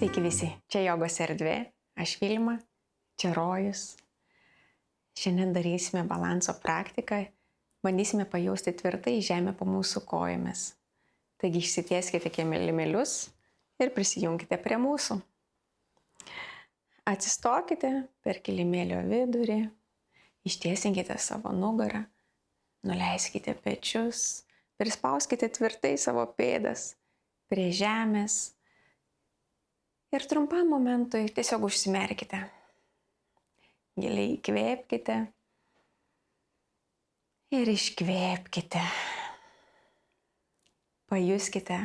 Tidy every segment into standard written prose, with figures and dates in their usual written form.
Sveiki visi, čia Jogos erdvė, aš Vilma, čia Rojus. Šiandien darysime balanso praktiką, bandysime pajausti tvirtai žemę po mūsų kojomis. Taigi išsitieskite kilimėlius ir prisijungkite prie mūsų. Atsistokite per kilimėlio vidurį, ištiesinkite savo nugarą, nuleiskite pečius, prispauskite tvirtai savo pėdas prie žemės. Ir trumpam momentui tiesiog užsimerkite. Giliai įkvėpkite ir iškvėpkite. Pajuskite,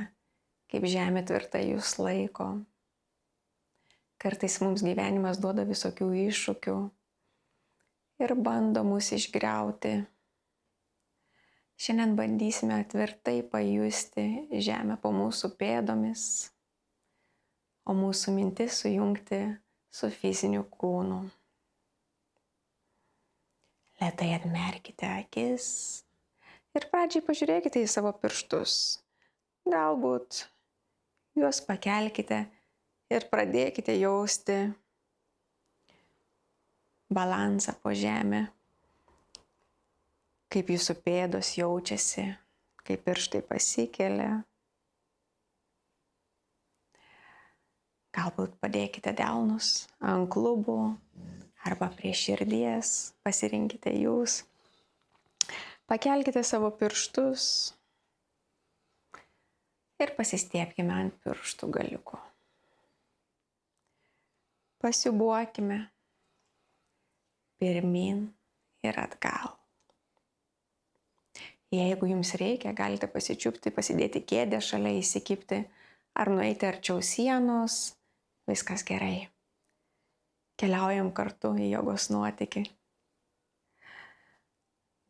kaip žemė tvirtai jūs laiko. Kartais mums gyvenimas duoda visokių iššūkių ir bando mus išgriauti. Šiandien bandysime tvirtai pajusti žemę po mūsų pėdomis, o mūsų mintis sujungti su fiziniu kūnu. Lėtai atmerkite akis ir pradžiai pažiūrėkite į savo pirštus. Galbūt juos pakelkite ir pradėkite jausti balansą po žemę, kaip jūsų pėdos jaučiasi, kaip pirštai pasikelia. Galbūt padėkite delnus ant klubų arba prie širdies, pasirinkite jūs. Pakelkite savo pirštus ir pasistiebkime ant pirštų galiukų. Pasiūbuokime pirmin ir atgal. Jeigu jums reikia, galite pasičiupti, pasidėti kėdę šalia, įsikibti ar nueiti arčiau sienos. Viskas gerai. Keliaujam kartu į jogos nuotykį.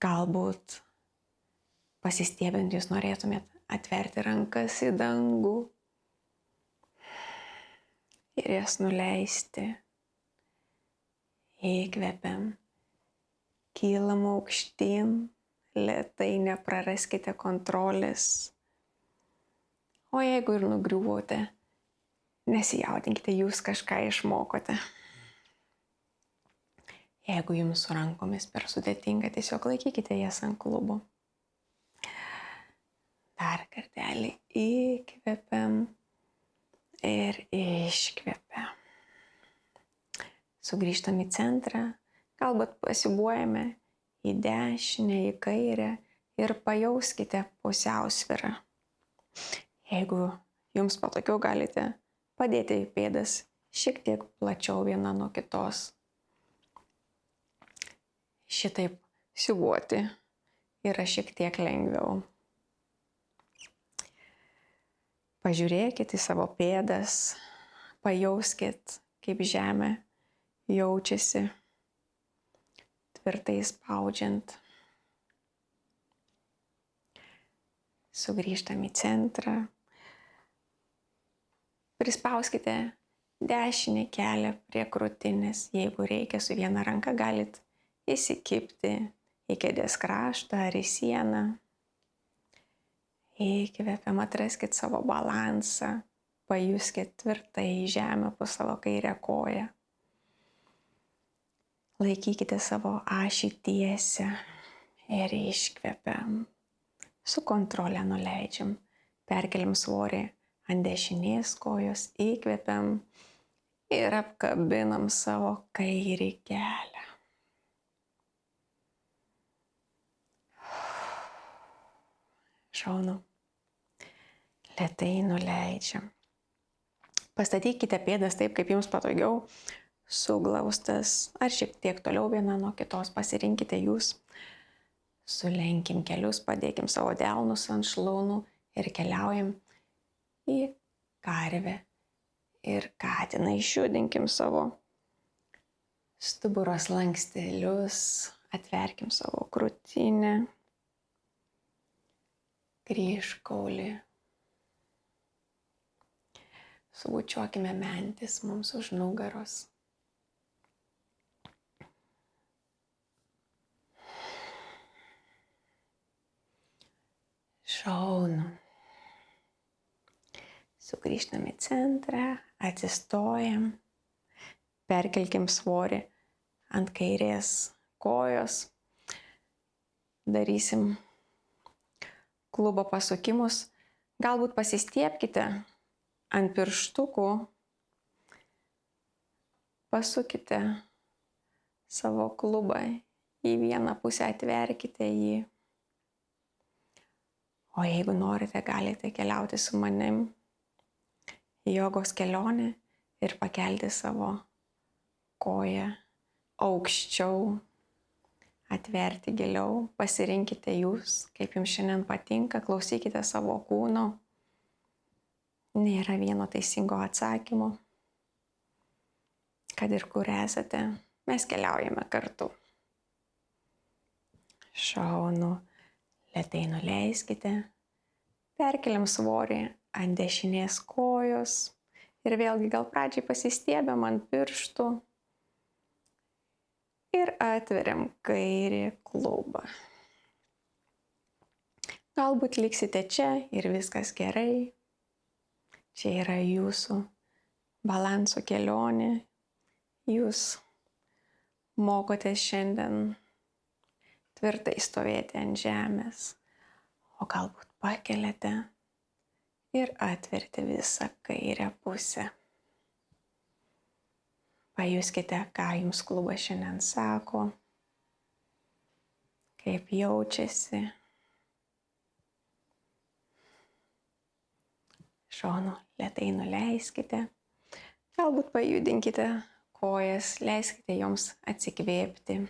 Galbūt pasistiebiant jūs norėtumėt atverti rankas į dangų ir jas nuleisti. Įkvepiam, kylam aukštyn, lėtai nepraraskite kontrolės. O jeigu ir nugriuvote, nesijaudinkite, jūs kažką išmokote. Jeigu jums su rankomis per sudėtinga, tiesiog laikykite jas ant klubų. Dar kartelį įkvepiam ir iškvepiam. Sugrįžtam į centrą, galbūt pasiūbuojame į dešinę, į kairę ir pajauskite pusiausvyrą. Jeigu jums patogiau, galite padėti pėdas šiek tiek plačiau viena nuo kitos. Šitaip siūbuoti yra šiek tiek lengviau. Pažiūrėkit į savo pėdas, pajauskit, kaip žemė jaučiasi, tvirtai spaudžiant. Sugrįžtam į centrą. Prispauskite dešinį kelią prie krūtinės. Jeigu reikia, su viena ranka galit įsikibti į kėdės kraštą ar į sieną. Įkvepiam, atraskit savo balansą, pajuskit tvirtai žemę po savo kairę koją. Laikykite savo ašį tiesę ir iškvepiam. Su kontrole nuleidžiam, perkeliam svorį ant dešinės kojos, įkvepiam ir apkabinam savo kairį kelią. Šaunu. Lėtai nuleidžiam. Pastatykite pėdas taip, kaip jums patogiau, suglaustas ar šiek tiek toliau viena nuo kitos, pasirinkite jūs. Sulenkim kelius, padėkim savo delnus ant šlaunų ir keliaujam į karvę ir katiną. Išjudinkim savo stuburo slankstelius, atverkim savo krūtinę, kryžkaulį. Subučiuokime mentis mums už nugaros. Šaunu. Sugrįžtam į centrą, atsistojam, perkelkim svorį ant kairės kojos, darysim klubo pasukimus, galbūt pasistiepkite ant pirštukų, pasukite savo klubą į vieną pusę, atverkite jį. O jeigu norite, galite keliauti su manim į jogos kelionę ir pakelti savo koją aukščiau, atverti giliau, pasirinkite jūs, kaip jums šiandien patinka, klausykite savo kūno. Nėra vieno teisingo atsakymo. Kad ir kur esate, mes keliaujame kartu. Šaunu, lėtai nuleiskite, perkeliam svorį ant dešinės kojos ir vėlgi gal pradžiai pasistiebiam ant pirštų ir atveriam kairį klubą. Galbūt liksite čia ir viskas gerai. Čia yra jūsų balanso kelionė. Jūs mokotės šiandien tvirtai stovėti ant žemės, o galbūt pakeliate ir atverti visą kairę pusę. Pajuskite, ką jums klubas šiandien sako, kaip jaučiasi. Šonu lėtai nuleiskite, galbūt pajudinkite kojas, leiskite joms atsikvėpti.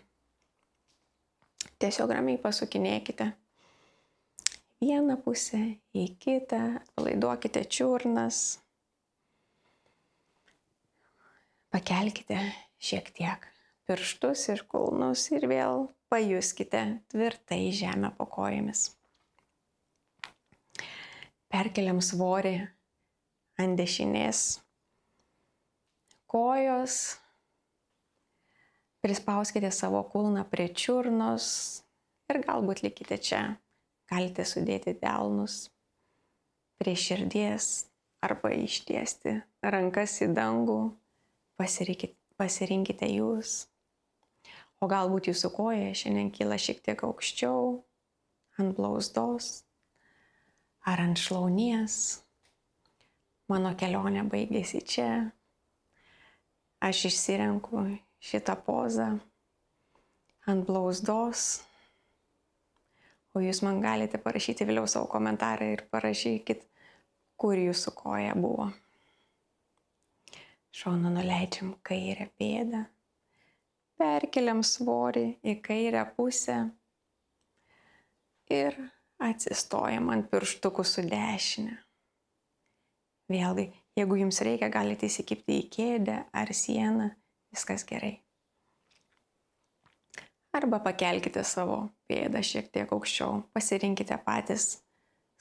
Tiesiog ramiai pasukinėkite vieną pusę į kitą, atpalaiduokite čiurnas, pakelkite šiek tiek pirštus ir kulnus ir vėl pajuskite tvirtai žemę po kojomis. Perkeliam svorį ant dešinės kojos, prispauskite savo kulną prie čiurnos ir galbūt likite čia. Galite sudėti delnus prie širdies arba ištiesti rankas į dangų, pasirinkite jūs. O galbūt jūsų koja šiandien kyla šiek tiek aukščiau, ant blauzdos ar ant šlaunies. Mano kelionė baigėsi čia. Aš išsirenku šitą pozą ant blauzdos, o jūs man galite parašyti vėliau savo komentarą ir parašykit, kur jūsų koja buvo. Šonu nuleidžiam kairę pėdą, perkeliam svorį į kairę pusę ir atsistojam ant pirštukų su dešinė. Vėlgi, jeigu jums reikia, galite įsikibti į kėdę ar sieną, viskas gerai. Arba pakelkite savo pėdą šiek tiek aukščiau, pasirinkite patys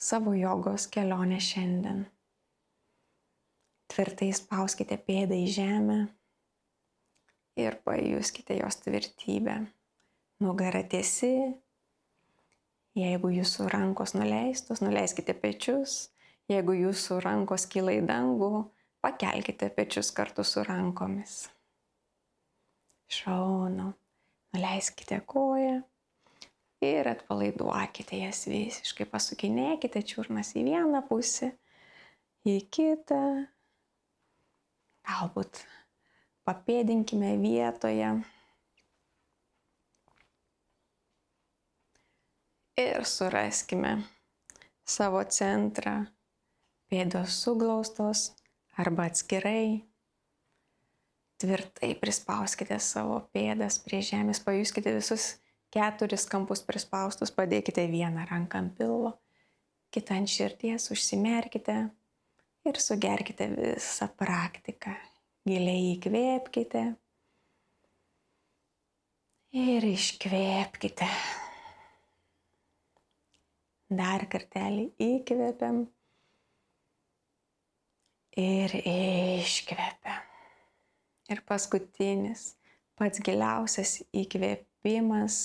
savo jogos kelionę šiandien. Tvirtai spauskite pėdą į žemę ir pajuskite jos tvirtybę. Nugara tiesi. Jeigu jūsų rankos nuleistos, nuleiskite pečius. Jeigu jūsų rankos kyla į dangų, pakelkite pečius kartu su rankomis. Šaunu. Nuleiskite koją ir atpalaiduokite jas visiškai. Pasukinėkite čiurnas į vieną pusę, į kitą. Galbūt papėdinkime vietoje. Ir suraskime savo centrą. Pėdos suglaustos arba atskirai. Tvirtai prispauskite savo pėdas prie žemės, pajuskite visus 4 kampus prispaustus, padėkite vieną ranką ant pilvo, kitą ant širdies, užsimerkite ir sugerkite visą praktiką. Giliai įkvėpkite ir iškvėpkite. Dar kartelį įkvėpiam ir iškvėpiam. Ir paskutinis, pats giliausias įkvėpimas.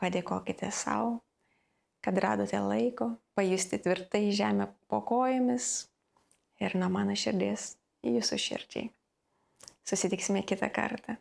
padėkokite savo, kad radote laiko pajusti tvirtai žemę po kojomis ir nuo mano širdies į jūsų širdžiai. Susitiksime kitą kartą.